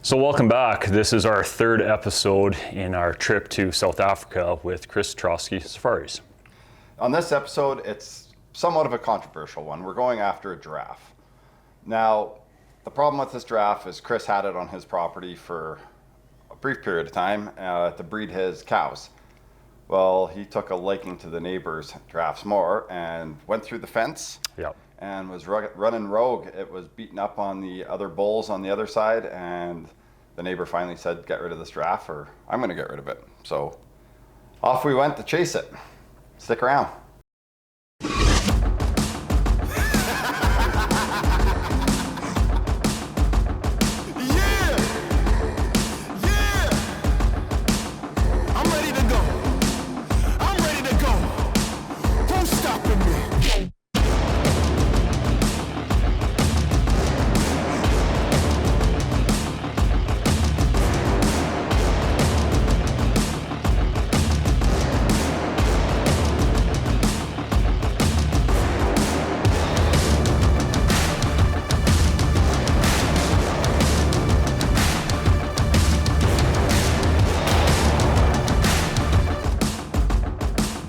So welcome back. This is our third episode in our trip to South Africa with Chris Trotsky Safaris. On this episode, it's somewhat of a controversial one. We're going after a giraffe. Now, the problem with this giraffe is Chris had it on his property for a brief period of time to breed his cows. Well, he took a liking to the neighbor's giraffes more and went through the fence. Yep. And was running rogue. It was beating up on the other bulls on the other side, and the neighbor finally said, get rid of this giraffe or I'm going to get rid of it. So off we went to chase it. Stick around.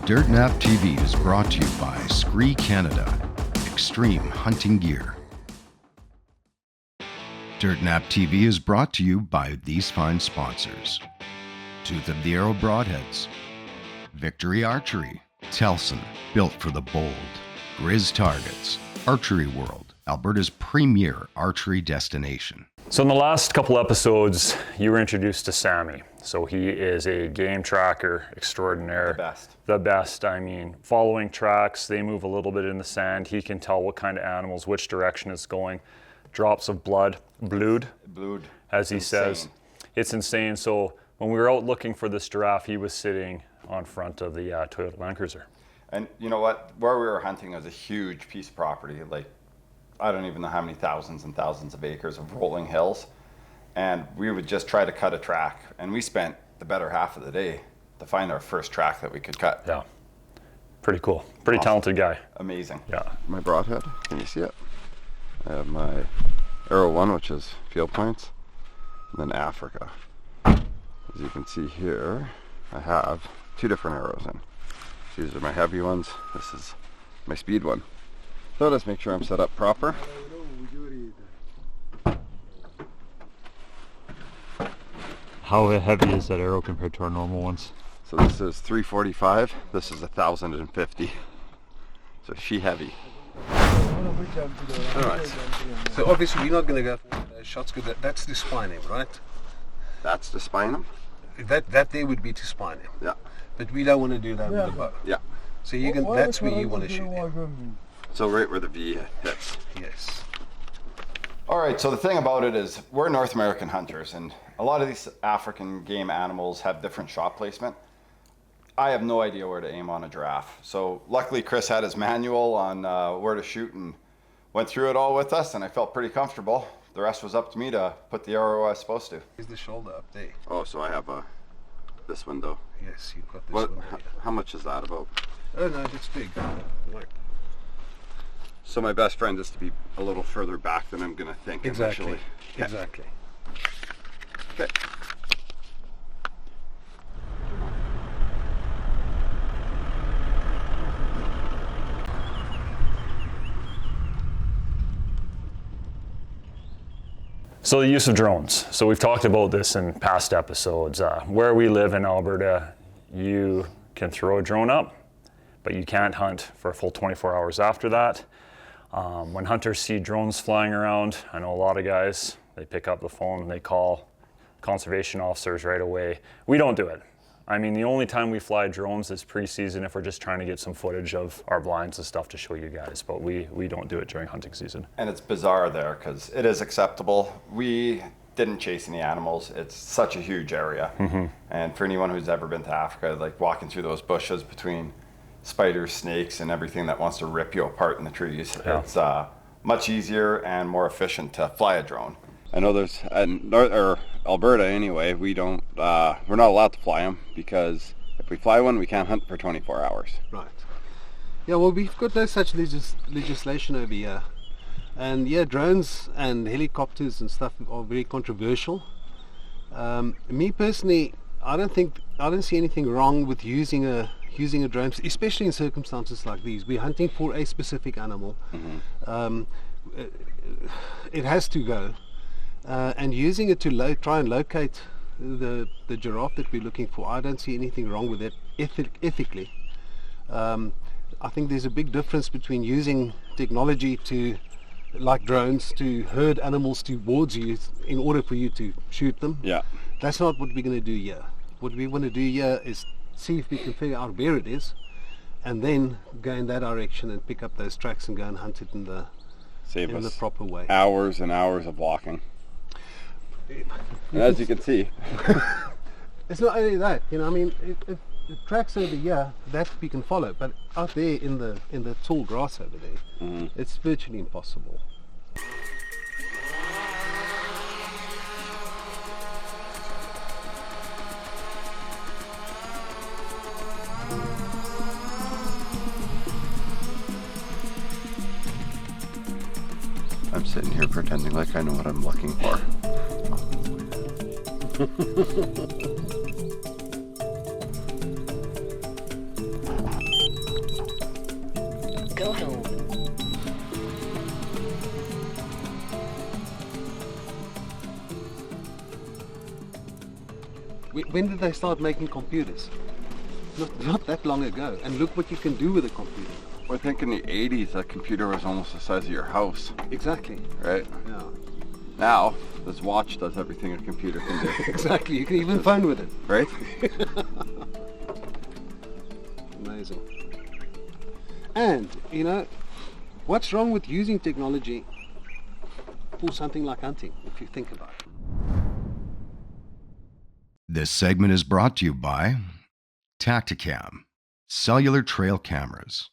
DirtNap TV is brought to you by Scree Canada, Extreme Hunting Gear. DirtNap TV is brought to you by these fine sponsors: Tooth of the Arrow Broadheads, Victory Archery, Telson, built for the bold, Grizz Targets, Archery World, Alberta's premier archery destination. So in the last couple episodes, you were introduced to Sammy. So he is a game tracker extraordinaire. The best. The best. I mean, following tracks, they move a little bit in the sand. He can tell what kind of animals, which direction it's going. Drops of blood, blood, as he says. It's insane. So when we were out looking for this giraffe, he was sitting on front of the Toyota Land Cruiser. And you know what? Where we were hunting was a huge piece of property. Like, I don't even know how many thousands and thousands of acres of rolling hills. And we would just try to cut a track. And we spent the better half of the day to find our first track that we could cut. Yeah. Pretty cool. Pretty awesome. Talented guy. Amazing. Yeah. My broadhead, can you see it? I have my Arrow 1, which is field points, and then Africa. As you can see here, I have two different arrows in. These are my heavy ones. This is my speed one. So let's make sure I'm set up proper. How heavy is that arrow compared to our normal ones? So this is 345, this is 1,050. So she heavy. Alright, so obviously we're not going to go for shots because that's to spine him, right? That's to spine him? That there would be to spine him. Yeah. But we don't want to do that with the bow. Yeah. So you can, that's where you want to shoot him. So right where the V hits. Yes. All right, so the thing about it is we're North American hunters, and a lot of these African game animals have different shot placement. I have no idea where to aim on a giraffe. So luckily Chris had his manual on where to shoot and went through it all with us, and I felt pretty comfortable. The rest was up to me to put the arrow where I was supposed to. Here's the shoulder up there. Oh, so I have this window. Yes, you've got this What? one. How much is that about? Oh no, it's big. Like, so my best friend is to be a little further back than I'm gonna think exactly. initially. Yeah. Exactly. Okay. So the use of drones. So we've talked about this in past episodes. Where we live in Alberta, you can throw a drone up, but you can't hunt for a full 24 hours after that. When hunters see drones flying around, I know a lot of guys, they pick up the phone and they call conservation officers right away. We don't do it. I mean, the only time we fly drones is pre-season if we're just trying to get some footage of our blinds and stuff to show you guys, but we don't do it during hunting season. And it's bizarre there because it is acceptable. We didn't chase any animals. It's such a huge area. Mm-hmm. And for anyone who's ever been to Africa, like walking through those bushes between spiders, snakes, and everything that wants to rip you apart in the trees, yeah. It's much easier and more efficient to fly a drone. I know there's Alberta anyway. We don't. We're not allowed to fly them because if we fly one, we can't hunt for 24 hours. Right. Yeah. Well, we've got no such legislation over here, and yeah, drones and helicopters and stuff are very controversial. Me personally, I don't see anything wrong with using a drone, especially in circumstances like these. We're hunting for a specific animal. It has to go, and using it to try and locate the giraffe that we're looking for, I don't see anything wrong with it ethically. I think there's a big difference between using technology like drones, to herd animals towards you in order for you to shoot them. Yeah. That's not what we're going to do here. What we want to do here is see if we can figure out where it is, and then go in that direction and pick up those tracks and go and hunt it in the proper way. Hours and hours of walking. And as you can see, it's not only that, I mean, if the tracks over here, that we can follow, but out there in the tall grass over there, it's virtually impossible. I'm sitting here pretending like I know what I'm looking for. Go home. When did they start making computers? Not that long ago. And look what you can do with a computer. Well, I think in the 80s, a computer was almost the size of your house, Exactly. right? Yeah. Now, this watch does everything a computer can do, Exactly. You can even phone with it. right? Amazing. And, what's wrong with using technology for something like hunting, if you think about it? This segment is brought to you by Tacticam, cellular trail cameras.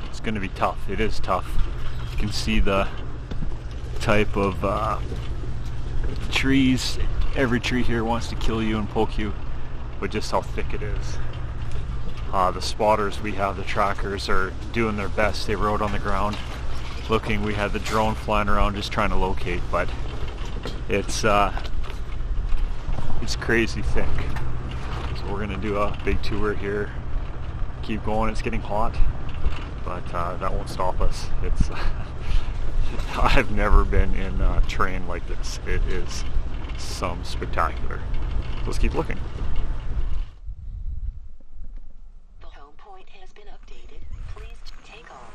It's going to be tough. It is tough. You can see the type of trees. Every tree here wants to kill you and poke you, but just how thick it is. The spotters we have, the trackers, are doing their best. They were out on the ground looking. We had the drone flying around just trying to locate, but it's crazy thick. So we're gonna do a big tour here. Keep going. It's getting hot, but that won't stop us. It's I've never been in terrain like this. It is some spectacular. Let's keep looking. The home point has been updated. Please take off.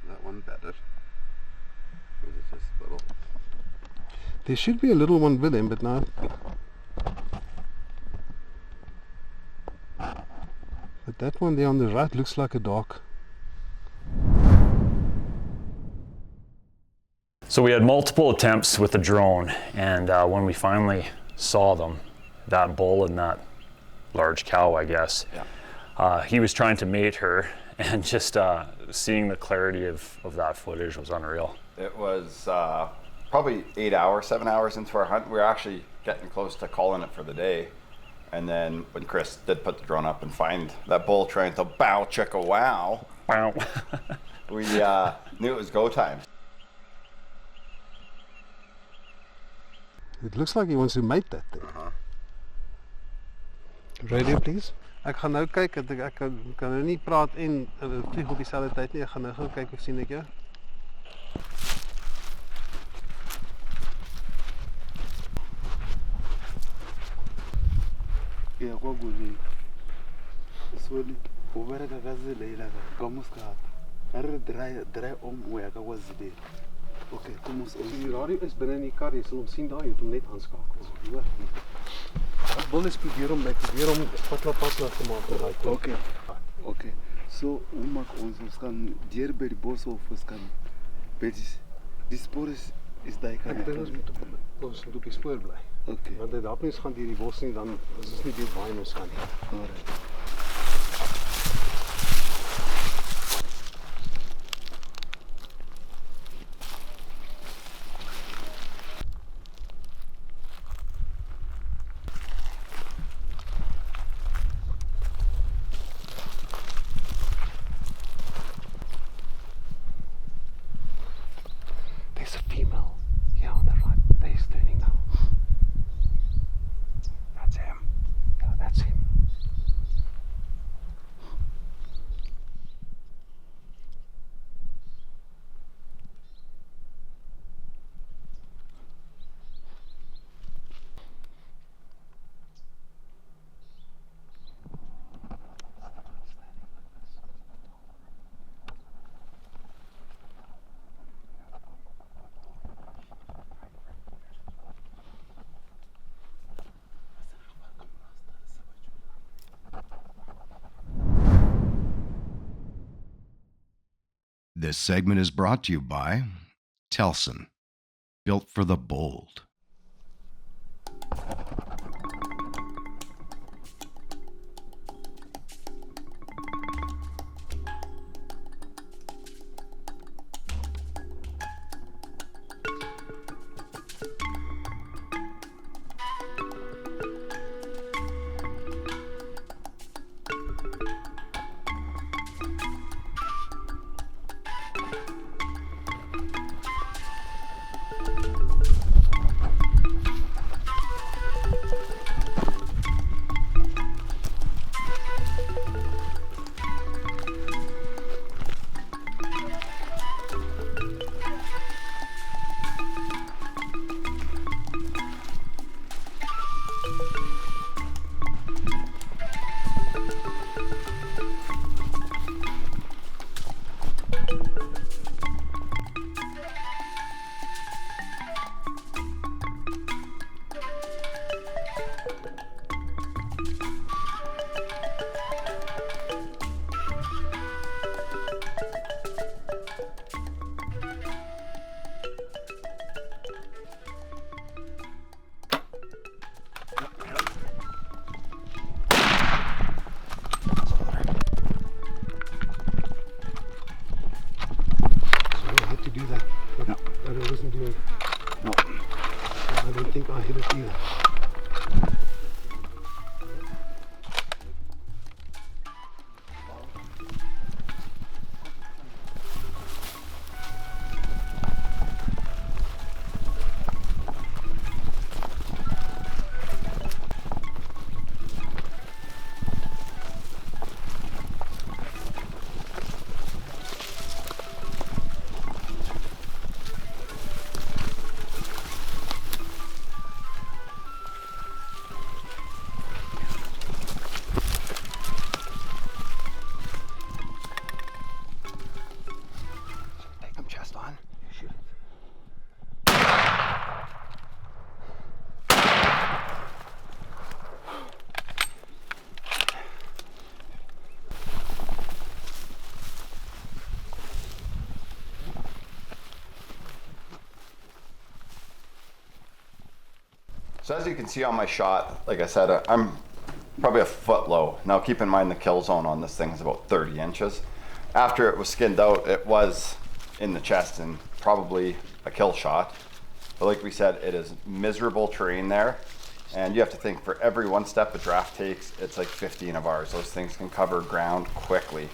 That one bedded. Or is it just little? There should be a little one with him, but no. But that one there on the right looks like a dog. So we had multiple attempts with the drone, and when we finally saw them, that bull and that large cow, I guess, he was trying to mate her, and just seeing the clarity of that footage was unreal. It was probably 7 hours into our hunt. We were actually getting close to calling it for the day. And then when Chris did put the drone up and find that bull trying to bow chicka wow, Wow. we knew it was go time. It looks like he wants to mate that thing. Radio, please. Ek gaan nou kyk, ek kan nou nie praat en vlieg op dieselfde tyd nie. Ek gaan nou gou kyk of sien ek jou. Ya kwa gudi soli ubereka kazilela kamuskata are dry om hoe ka kwazile. Okay, kom ons Die radio is binne in die kar, jy sal hom sien daar, jy moet hom net aanskakel. Hoor. Bull is probeer om patla te maak met daai klip. Okay. Okay. So hoe maak ons kan deur by die bos of ons kan by die spoor is daai kan. Ek dink ons moet op die spoor bly. Okay. Want dit help nie ons gaan deur die bos nie, dan is ons nie weet waar ons gaan nie. Alright. There's a female here on the right. He's turning now. That's him. Yeah, that's him. This segment is brought to you by Telson, built for the bold. I hit it either. Take them chest on. Shoot. So as you can see on my shot, like I said, I'm probably a foot low. Now keep in mind the kill zone on this thing is about 30 inches. After it was skinned out, it was in the chest and probably a kill shot. But like we said, it is miserable terrain there. And you have to think for every one step a giraffe takes, it's like 15 of ours. Those things can cover ground quickly.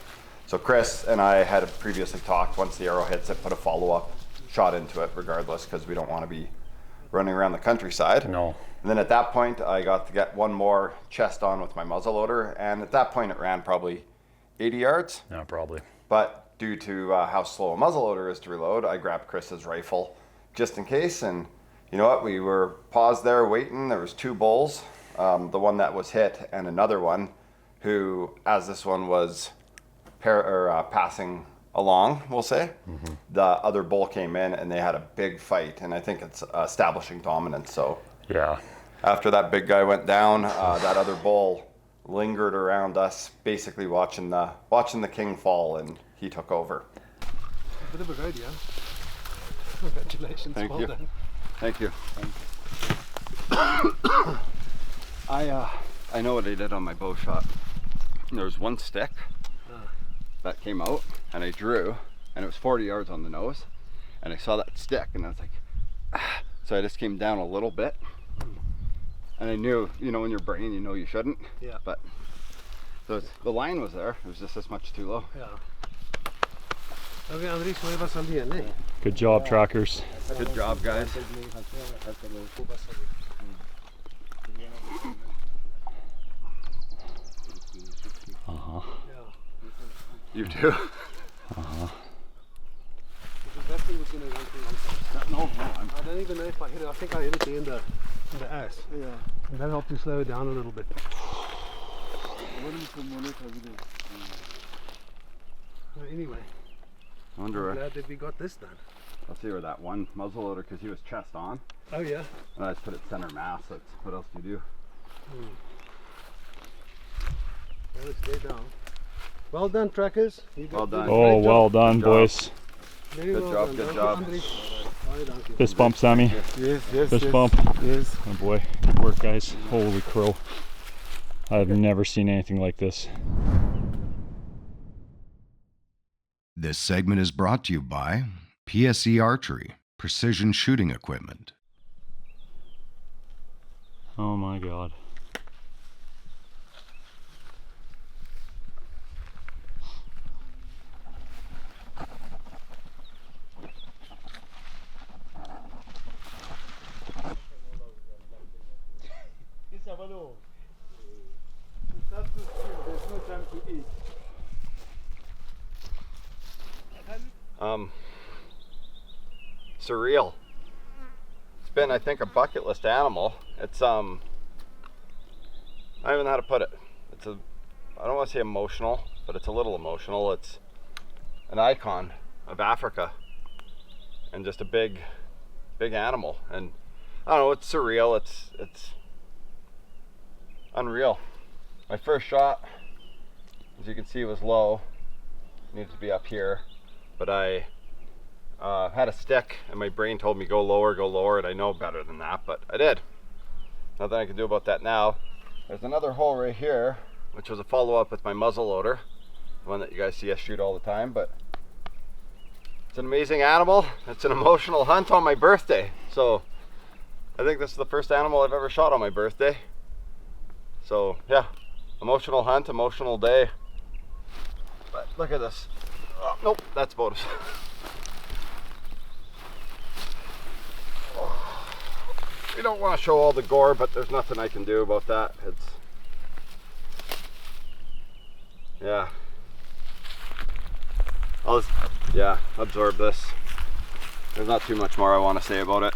So Chris and I had previously talked, once the arrow hits it, put a follow-up shot into it regardless, because we don't want to be running around the countryside. No. And then at that point, I got to get one more chest on with my muzzleloader. And at that point, it ran probably 80 yards. Yeah, probably. But due to how slow a muzzleloader is to reload, I grabbed Chris's rifle just in case. And you know what? We were paused there waiting. There was two bulls, the one that was hit and another one who, as this one was passing along, we'll say, the other bull came in and they had a big fight. And I think it's establishing dominance. So Yeah. After that big guy went down, that other bull lingered around us, basically watching the king fall, and he took over. A bit of a rodeo. Congratulations. Thank Well you. done. Thank you. I know what I did on my bow shot. There's one stick that came out, and I drew, and it was 40 yards on the nose, and I saw that stick, and I was like, ah. So I just came down a little bit, and I knew, you know, in your brain, you know you shouldn't. Yeah. But the line was there. It was just this much too low. Yeah. Okay, Andries, hoe was al die, nee? Good job, trackers. Good job, guys. You too. That thing was going to run for a long time. No, I don't even know if I hit it. I think I hit it there in the ass. Yeah. And that helped to slow it down a little bit. Well, anyway, I wonder I'm where. glad that we got this done. I'll see where that one muzzleloader, because he was chest on, Oh yeah. and I just put it center mass. That's what else do you do? Well, it's stay down. Well done, trackers. You got Well done. did a Oh, great well job. done, Good job. boys. Very Good well job, done. good Dank je, job. Andries. Baie dankie. Fist bump, Sammy. Yes, yes, Fist yes. bump. Yes. Oh boy, good work, guys. Holy crow. I've never seen anything like this. This segment is brought to you by PSE Archery, precision shooting equipment. Oh my God. There's no time to eat. Surreal. It's been, I think, a bucket list animal. It's I don't even know how to put it. I don't want to say emotional, but it's a little emotional. It's an icon of Africa, and just a big animal. And I don't know, it's surreal. It's unreal. My first shot, as you can see, was low. It needs to be up here, but I had a stick, and my brain told me go lower, and I know better than that, but I did. Nothing I can do about that now. There's another hole right here, which was a follow-up with my muzzle loader, the one that you guys see us shoot all the time. But it's an amazing animal. It's an emotional hunt on my birthday. So I think this is the first animal I've ever shot on my birthday. So yeah, emotional hunt, emotional day. But look at this. Oh, nope, that's bonus. We don't want to show all the gore, but there's nothing I can do about that. It's, yeah. I'll just, absorb this. There's not too much more I want to say about it.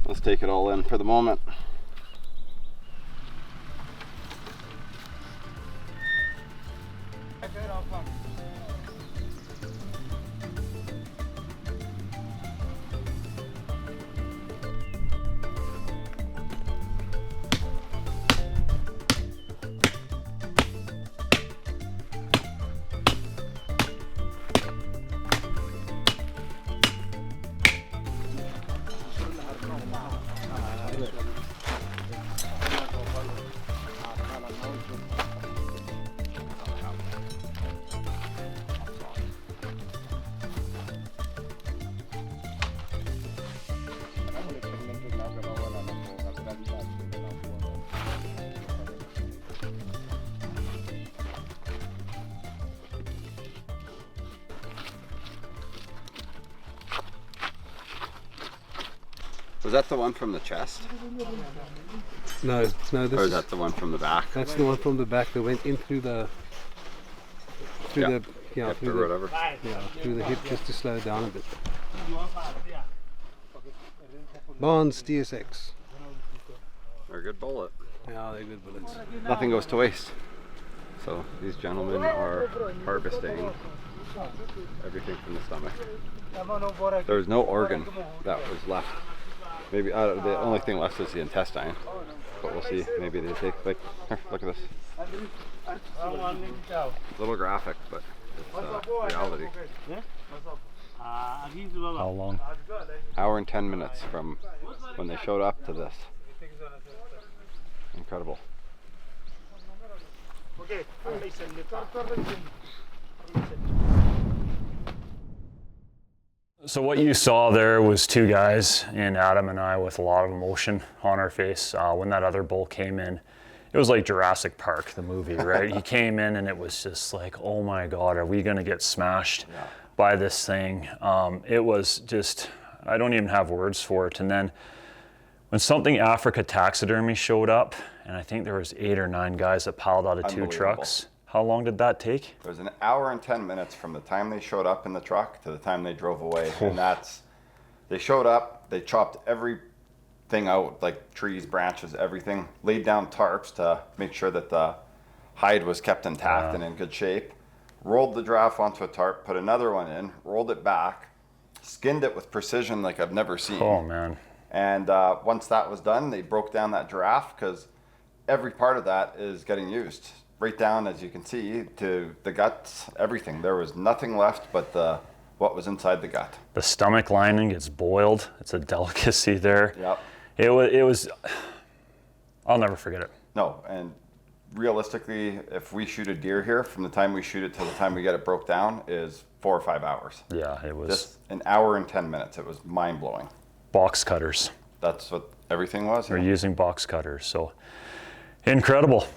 Let's take it all in for the moment. Was that the one from the chest? No, this Or is is, that the one from the back? that's the one from the back that went in through the Hip through or the whatever? through the hip, just to slow it down a bit. Barnes DSX. They're a good bullet. Yeah, they're good bullets. Nothing goes to waste. So these gentlemen are harvesting everything from the stomach. There was no organ that was left Maybe the only thing left is the intestine, but we'll see. Maybe they take like here, look at this. A little graphic, but it's reality. How long? Hour and 10 minutes from when they showed up to this. Incredible. So what you saw there was two guys, and Adam and I, with a lot of emotion on our face when that other bull came in. It was like Jurassic Park, the movie, right? He came in and it was just like, oh my God, are we gonna get smashed by this thing? It was just, I don't even have words for it. And then when Something Africa Taxidermy showed up, and I think there was 8 or 9 guys that piled out of 2 trucks. How long did that take? It was an hour and 10 minutes from the time they showed up in the truck to the time they drove away. And they showed up, they chopped everything out, like trees, branches, everything, laid down tarps to make sure that the hide was kept intact and in good shape, rolled the giraffe onto a tarp, put another one in, rolled it back, skinned it with precision like I've never seen. Oh man. And once that was done, they broke down that giraffe because every part of that is getting used. Right down, as you can see, to the guts, everything. There was nothing left but what was inside the gut. The stomach lining gets boiled. It's a delicacy there. Yep. It was, I'll never forget it. No, and realistically, if we shoot a deer here, from the time we shoot it till the time we get it broke down is 4 or 5 hours. Yeah, it was. Just an hour and 10 minutes. It was mind-blowing. Box cutters. That's what everything was. They're using box cutters, so incredible.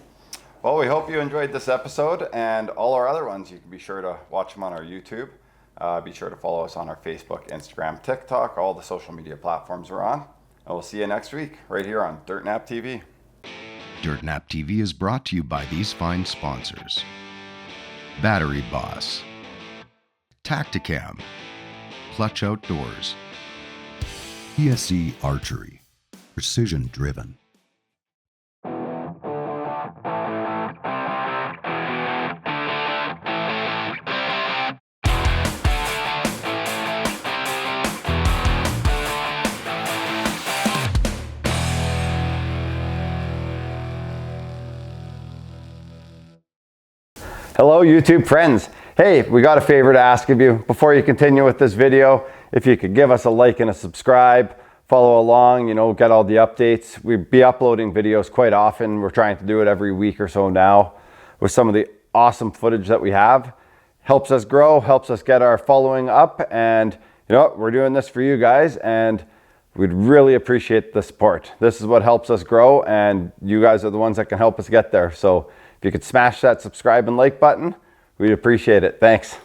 Well, we hope you enjoyed this episode and all our other ones. You can be sure to watch them on our YouTube. Be sure to follow us on our Facebook, Instagram, TikTok, all the social media platforms we're on. And we'll see you next week right here on Dirt Nap TV. Dirt Nap TV is brought to you by these fine sponsors: Battery Boss, Tacticam, Clutch Outdoors, PSE Archery, Precision Driven. Hello YouTube friends. Hey, we got a favor to ask of you. Before you continue with this video, if you could give us a like and a subscribe, follow along, get all the updates. We'll be uploading videos quite often. We're trying to do it every week or so now with some of the awesome footage that we have. Helps us grow, helps us get our following up, and we're doing this for you guys, and we'd really appreciate the support. This is what helps us grow, and you guys are the ones that can help us get there. So if you could smash that subscribe and like button, we'd appreciate it. Thanks.